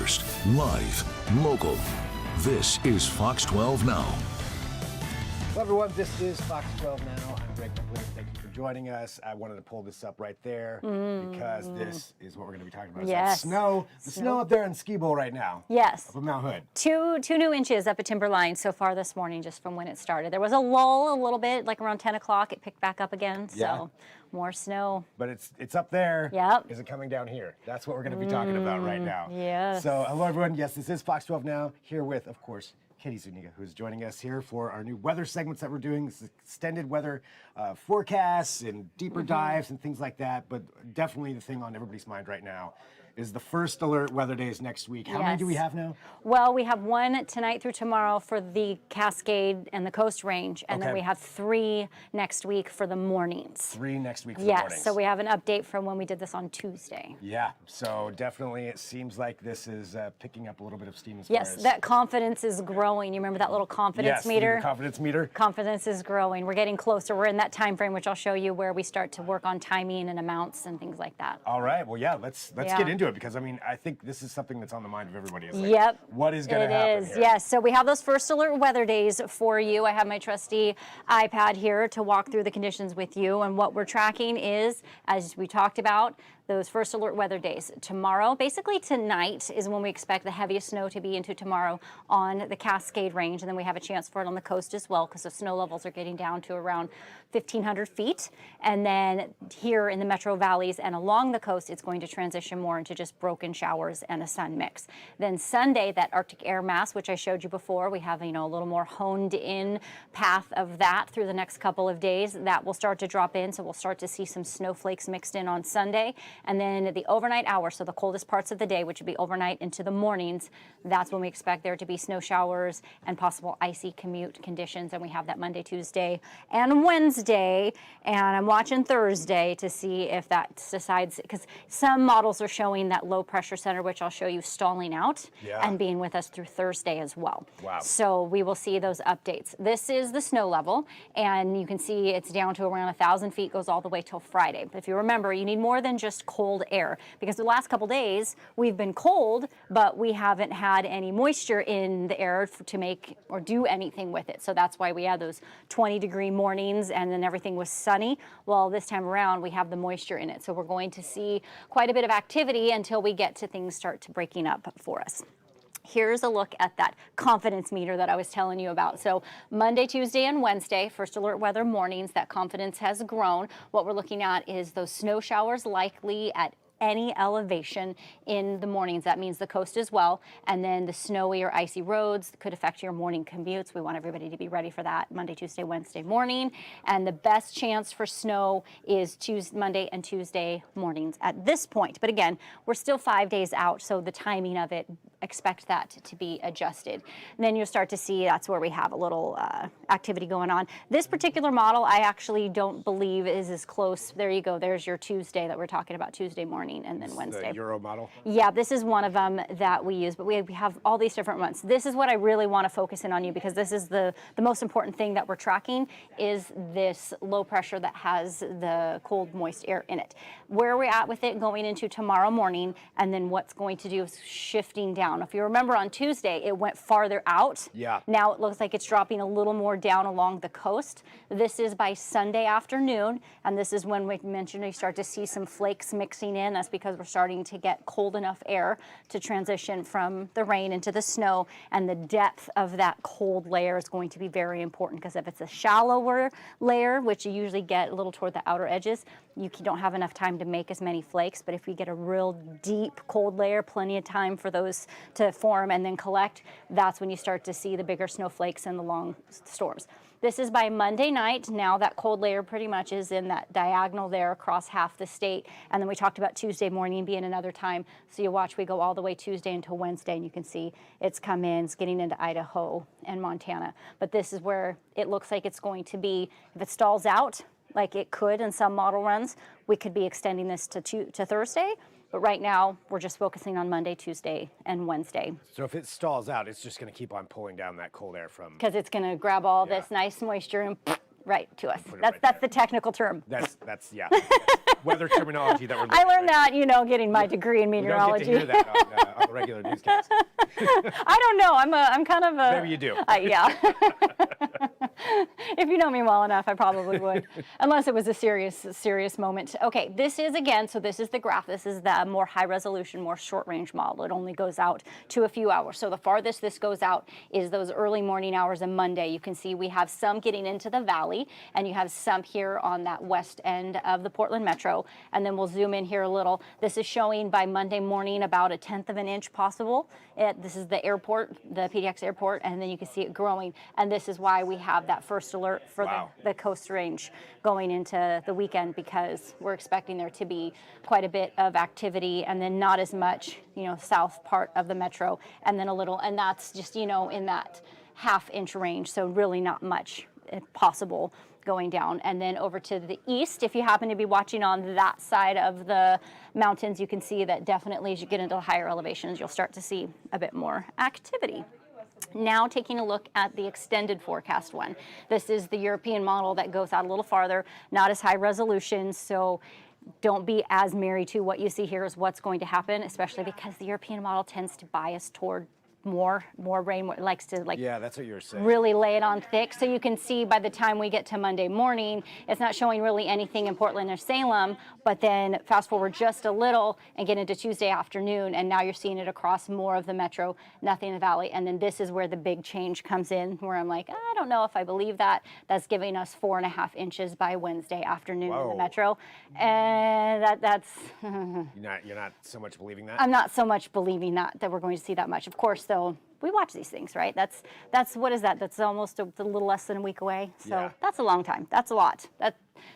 first, live, local. This is Fox 12 Now. Hello everyone, this is Fox 12 Now. I'm Greg McLean. Thank you for joining us. I wanted to pull this up right there because this is what we're going to be talking about. Yes. Snow. The snow up there in Ski Bowl right now. Yes. Up at Mount Hood. Two new inches up at Timberline so far this morning, just from when it started. There was a lull a little bit, like around 10 o'clock. It picked back up again, so more snow. But it's up there. Yep. Is it coming down here? That's what we're going to be talking about right now. Yes. So hello everyone. Yes, this is Fox 12 Now. Here with, of course, Katie Zuniga, who's joining us here for our new weather segments that we're doing. This is extended weather forecasts and deeper dives and things like that. But definitely the thing on everybody's mind right now is the first alert weather days next week. How many do we have now? Well, we have one tonight through tomorrow for the Cascade and the Coast Range, and then we have 3 next week for the mornings. 3 next week for the mornings. Yes, so we have an update from when we did this on Tuesday. Yeah, so definitely it seems like this is picking up a little bit of steam as Yes, far as... that confidence is growing. You remember that little confidence meter? Yes, the confidence meter. Confidence is growing. We're getting closer. We're in that time frame, which I'll show you, where we start to work on timing and amounts and things like that. All right, well, yeah, let's get into it, because I mean, I think this is something that's on the mind of everybody. Is like, yep. What is going to happen It is, here? yes. So we have those first alert weather days for you. I have my trusty iPad here to walk through the conditions with you. And what we're tracking is, as we talked about, those first alert weather days. Tomorrow, basically tonight, is when we expect the heaviest snow to be into tomorrow on the Cascade Range. And then we have a chance for it on the coast as well, because the snow levels are getting down to around 1,500 feet. And then here in the metro valleys and along the coast, it's going to transition more into just broken showers and a sun mix. Then Sunday, that Arctic air mass, which I showed you before, we have, a little more honed in path of that through the next couple of days. That will start to drop in, so we'll start to see some snowflakes mixed in on Sunday. And then the overnight hours, so the coldest parts of the day, which would be overnight into the mornings, that's when we expect there to be snow showers and possible icy commute conditions. And we have that Monday, Tuesday, and Wednesday. And I'm watching Thursday to see if that decides, because some models are showing that low pressure center, which I'll show you, stalling out and being with us through Thursday as well. Wow. So we will see those updates. This is the snow level, and you can see it's down to around 1,000 feet, goes all the way till Friday. But if you remember, you need more than just cold air, because the last couple days we've been cold, but we haven't had any moisture in the air to make or do anything with it. So that's why we had those 20-degree mornings and then everything was sunny. Well, this time around we have the moisture in it. So we're going to see quite a bit of activity until we get to things start to breaking up for us. Here's a look at that confidence meter that I was telling you about. So Monday, Tuesday, and Wednesday, first alert weather mornings, that confidence has grown. What we're looking at is those snow showers likely at any elevation in the mornings. That means the coast as well. And then the snowy or icy roads could affect your morning commutes. We want everybody to be ready for that Monday, Tuesday, Wednesday morning. And the best chance for snow is Monday and Tuesday mornings at this point. But again, we're still 5 days out, so the timing of it, expect that to be adjusted. And then you'll start to see that's where we have a little activity going on. This particular model, I actually don't believe is as close. There you go. There's your Tuesday that we're talking about, Tuesday morning, and then Wednesday. The Euro model? Yeah, this is one of them that we use, but we have all these different ones. This is what I really want to focus in on you, because this is the most important thing that we're tracking, is this low pressure that has the cold, moist air in it. Where we're at with it going into tomorrow morning, and then what's going to do is shifting down. If you remember on Tuesday, it went farther out. Yeah. Now it looks like it's dropping a little more down along the coast. This is by Sunday afternoon, and this is when we mentioned we start to see some flakes mixing in. That's because we're starting to get cold enough air to transition from the rain into the snow, and the depth of that cold layer is going to be very important, because if it's a shallower layer, which you usually get a little toward the outer edges, you don't have enough time to make as many flakes. But if you get a real deep cold layer, plenty of time for those to form and then collect, that's when you start to see the bigger snowflakes and the long storms. This is by Monday night. Now that cold layer pretty much is in that diagonal there across half the state. And then we talked about Tuesday morning being another time. So you watch, we go all the way Tuesday until Wednesday, and you can see it's come in, it's getting into Idaho and Montana. But this is where it looks like it's going to be, if it stalls out, like it could in some model runs, we could be extending this to Thursday. But right now, we're just focusing on Monday, Tuesday, and Wednesday. So if it stalls out, it's just going to keep on pulling down that cold air from... Because it's going to grab all this nice moisture and right to us. That's the technical term. That's That's weather terminology that we're I looking learned at. that, getting my degree in meteorology. We don't get to hear that on the regular newscast. I don't know. I'm kind of a. Maybe you do. Yeah. If you know me well enough, I probably would, unless it was a serious moment. Okay, this is the graph. This is the more high resolution, more short range model. It only goes out to a few hours. So the farthest this goes out is those early morning hours of Monday. You can see we have some getting into the valley, and you have some here on that west end of the Portland Metro. And then we'll zoom in here a little. This is showing by Monday morning about 1/10 of an inch possible. This is the airport, the PDX airport, and then you can see it growing. And this is why we have that first alert for the coast range going into the weekend, because we're expecting there to be quite a bit of activity, and then not as much, south part of the metro, and then a little, and that's just, in that half-inch range. So really not much possible going down. And then over to the east, if you happen to be watching on that side of the mountains, you can see that definitely as you get into the higher elevations, you'll start to see a bit more activity. Now taking a look at the extended forecast one. This is the European model that goes out a little farther, not as high resolution, so don't be as married to what you see here is what's going to happen, especially because the European model tends to bias toward more rain, likes to that's what you were saying. really lay it on thick. So you can see by the time we get to Monday morning, it's not showing really anything in Portland or Salem, but then fast forward just a little and get into Tuesday afternoon, and now you're seeing it across more of the metro, nothing in the valley. And then this is where the big change comes in, where I'm like, I don't know if I believe that. That's giving us 4.5 inches by Wednesday afternoon in the metro. And that's... You're not so much believing that? I'm not so much believing that we're going to see that much. Of course, though, we watch these things, right? That's what is that? That's almost a little less than a week away. So that's a long time. That's a lot.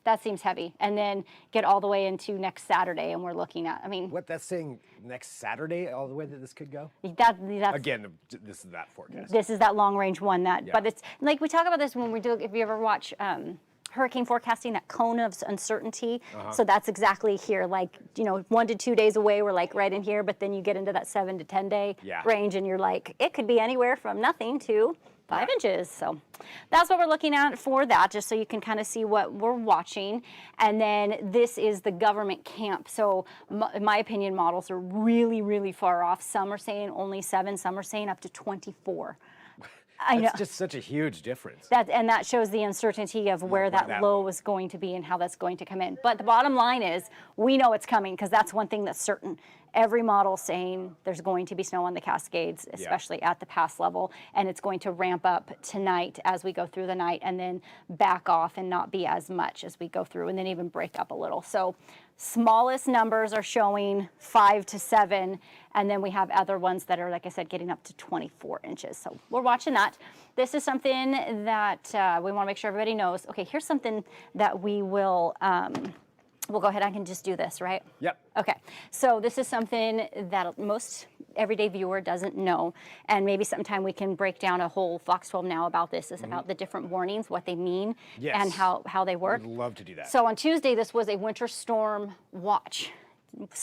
That seems heavy. And then get all the way into next Saturday, and we're looking at, What, that's saying next Saturday, all the way that this could go? That's Again, this is that forecast. This is that long range one but it's like we talk about this when we do, if you ever watch hurricane forecasting, that cone of uncertainty. So that's exactly here, 1 to 2 days away, we're like right in here, but then you get into that 7 to 10 day range, and you're like, it could be anywhere from nothing to 5 inches. So that's what we're looking at for that, just so you can kind of see what we're watching. And then this is the government camp. So in my opinion, models are really, really far off. Some are saying only 7, some are saying up to 24. I know. That's just such a huge difference. And that shows the uncertainty of where that low is going to be and how that's going to come in. But the bottom line is, we know it's coming, because that's one thing that's certain. Every model saying there's going to be snow on the Cascades, especially at the pass level, and it's going to ramp up tonight as we go through the night, and then back off and not be as much as we go through, and then even break up a little. So smallest numbers are showing 5 to 7, and then we have other ones that are, like I said, getting up to 24 inches. So we're watching that. This is something that we want to make sure everybody knows. Okay, here's something that we will... we'll go ahead, I can just do this, right? Yep. Okay, so this is something that most everyday viewer doesn't know, and maybe sometime we can break down a whole Fox 12 Now about this. It's about the different warnings, what they mean, and how they work. I'd love to do that. So on Tuesday, this was a winter storm watch.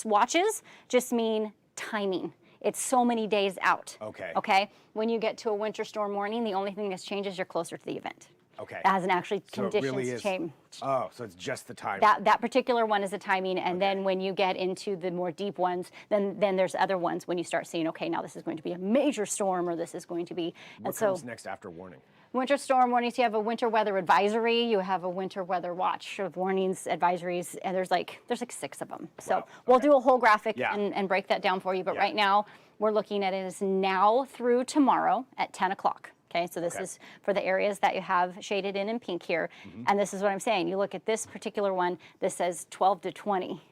Watches just mean timing. It's so many days out. Okay? When you get to a winter storm warning, the only thing that's changed is you're closer to the event. Okay. That hasn't actually So it conditions really is, change. Oh, so it's just the time. That particular one is the timing, and then when you get into the more deep ones, then there's other ones when you start seeing, okay, now this is going to be a major storm, or this is going to be. What comes next after warning? Winter storm warnings, you have a winter weather advisory, you have a winter weather watch of warnings, advisories, and there's like 6 of them. So we'll do a whole graphic and break that down for you, but right now we're looking at it as now through tomorrow at 10 o'clock. Okay, so this is for the areas that you have shaded in pink here. And this is what I'm saying. You look at this particular one, this says 12 to 20,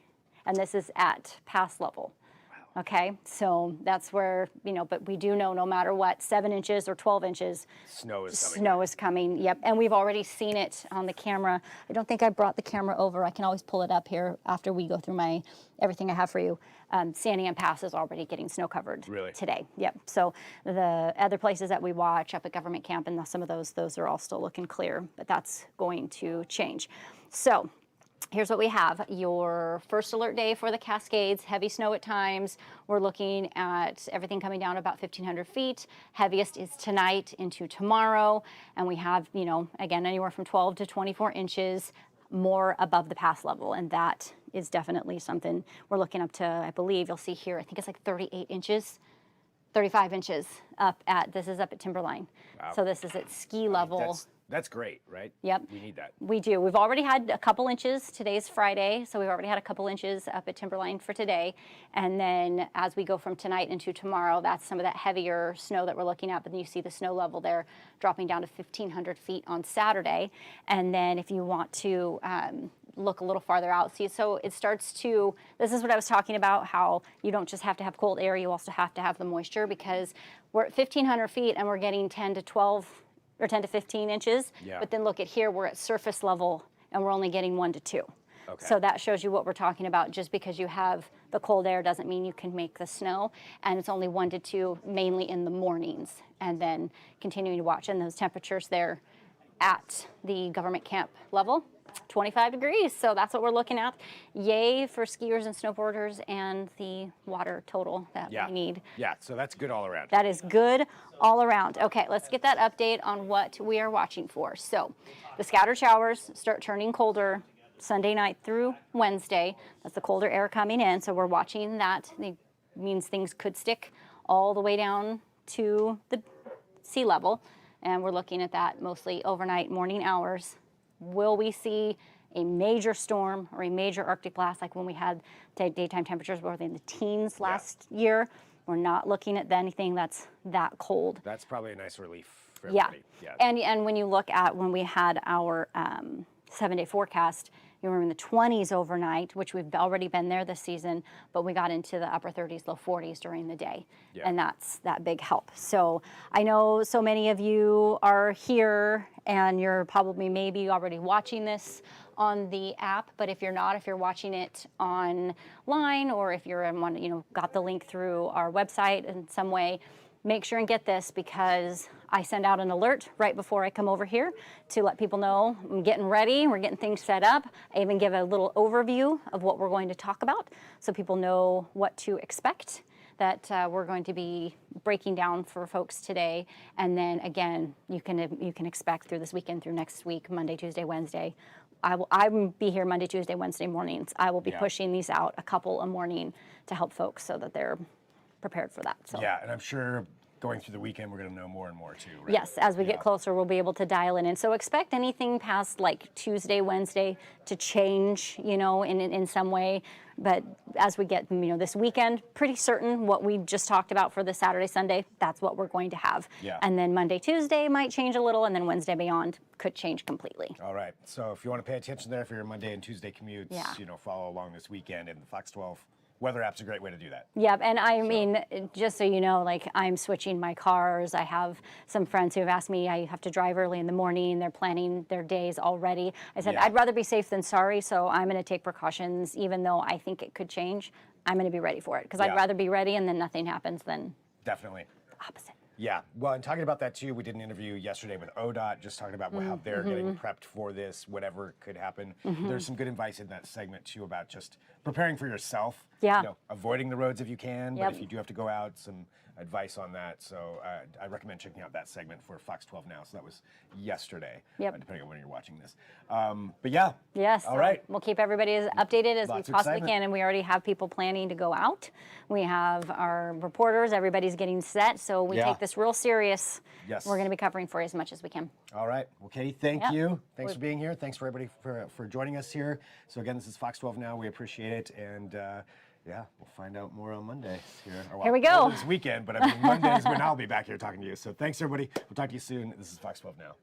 and this is at pass level. Okay, so that's where, but we do know no matter what, 7 inches or 12 inches, snow is coming. Snow is coming, yep. And we've already seen it on the camera. I don't think I brought the camera over. I can always pull it up here after we go through everything I have for you. Sandy and Pass is already getting snow covered today. Yep, so the other places that we watch up at Government Camp and some of those are all still looking clear, but that's going to change. So here's what we have. Your first alert day for the Cascades, heavy snow at times. We're looking at everything coming down about 1,500 feet. Heaviest is tonight into tomorrow. And we have, again, anywhere from 12 to 24 inches. more above the pass level, and that is definitely something we're looking up to. I believe you'll see here, I think it's like 38 inches, 35 inches up at, this is up at timberline. Wow. So this is at ski level. That's great, right? Yep. We need that. We do. We've already had a couple inches. Today's Friday, so we've already had a couple inches up at timberline for today. And then as we go from tonight into tomorrow, that's some of that heavier snow that we're looking at. But then you see the snow level there dropping down to 1,500 feet on Saturday. And then if you want to look a little farther out, see, so it starts to, this is what I was talking about, how you don't just have to have cold air, you also have to have the moisture, because we're at 1,500 feet and we're getting 10 to 12 or 10 to 15 inches. Yeah. But then look at here, we're at surface level and we're only getting 1 to 2. Okay. So that shows you what we're talking about. Just because you have the cold air doesn't mean you can make the snow. And it's only 1 to 2, mainly in the mornings. And then continuing to watch. And those temperatures there at the government camp level, 25 degrees. So that's what we're looking at. Yay for skiers and snowboarders and the water total that we need. Yeah, so that's good all around. That is good all around. Okay, let's get that update on what we are watching for. So the scattered showers start turning colder Sunday night through Wednesday. That's the colder air coming in. So we're watching that. It means things could stick all the way down to the sea level. And we're looking at that mostly overnight, morning hours. Will we see a major storm or a major Arctic blast like when we had daytime temperatures were in the teens last year? We're not looking at anything that's that cold. That's probably a nice relief for everybody. Yeah. And when you look at when we had our 7-day forecast, you were in the 20s overnight, which we've already been there this season, but we got into the upper 30s, low 40s during the day. Yeah. And that's that big help. So I know so many of you are here and you're probably maybe already watching this on the app, but if you're not, if you're watching it online or if you're in one, got the link through our website in some way, make sure and get this, because I send out an alert right before I come over here to let people know I'm getting ready, we're getting things set up. I even give a little overview of what we're going to talk about so people know what to expect, that we're going to be breaking down for folks today. And then again, you can expect through this weekend, through next week, Monday, Tuesday, Wednesday. I will be here Monday, Tuesday, Wednesday mornings. I will be pushing these out a couple a morning to help folks so that they're prepared for that. So. Yeah, and I'm sure going through the weekend, we're going to know more and more too, right? Yes, as we get closer, we'll be able to dial it in. So expect anything past like Tuesday, Wednesday to change, in some way. But as we get, this weekend, pretty certain what we just talked about for the Saturday, Sunday, that's what we're going to have. Yeah. And then Monday, Tuesday might change a little, and then Wednesday beyond could change completely. All right. So if you want to pay attention there for your Monday and Tuesday commutes, follow along this weekend, and the Fox 12 weather app's a great way to do that. Yep, and I mean, just so you know, like I'm switching my cars. I have some friends who have asked me, I have to drive early in the morning. They're planning their days already. I said, I'd rather be safe than sorry, so I'm going to take precautions, even though I think it could change. I'm going to be ready for it, because I'd rather be ready and then nothing happens than definitely the opposite. Yeah, well, and talking about that too, we did an interview yesterday with ODOT, just talking about how they're getting prepped for this, whatever could happen. There's some good advice in that segment too about just preparing for yourself. Yeah. Avoiding the roads if you can, but if you do have to go out, some advice on that. So I recommend checking out that segment for Fox 12 Now. So that was yesterday, depending on when you're watching this. But yeah. Yes. All right. We'll keep everybody as updated as Lots we of possibly excitement. can, and we already have people planning to go out. We have our reporters. Everybody's getting set, so we take this real serious. Yes. We're going to be covering for you as much as we can. All right. Well, Katie, thank you. Thanks for being here. Thanks for everybody for joining us here. So again, this is Fox 12 Now. We appreciate it, and we'll find out more on Monday here. Or, Here we go. This weekend, but I mean Monday is when I'll be back here talking to you. So thanks everybody. We'll talk to you soon. This is Fox 12 Now.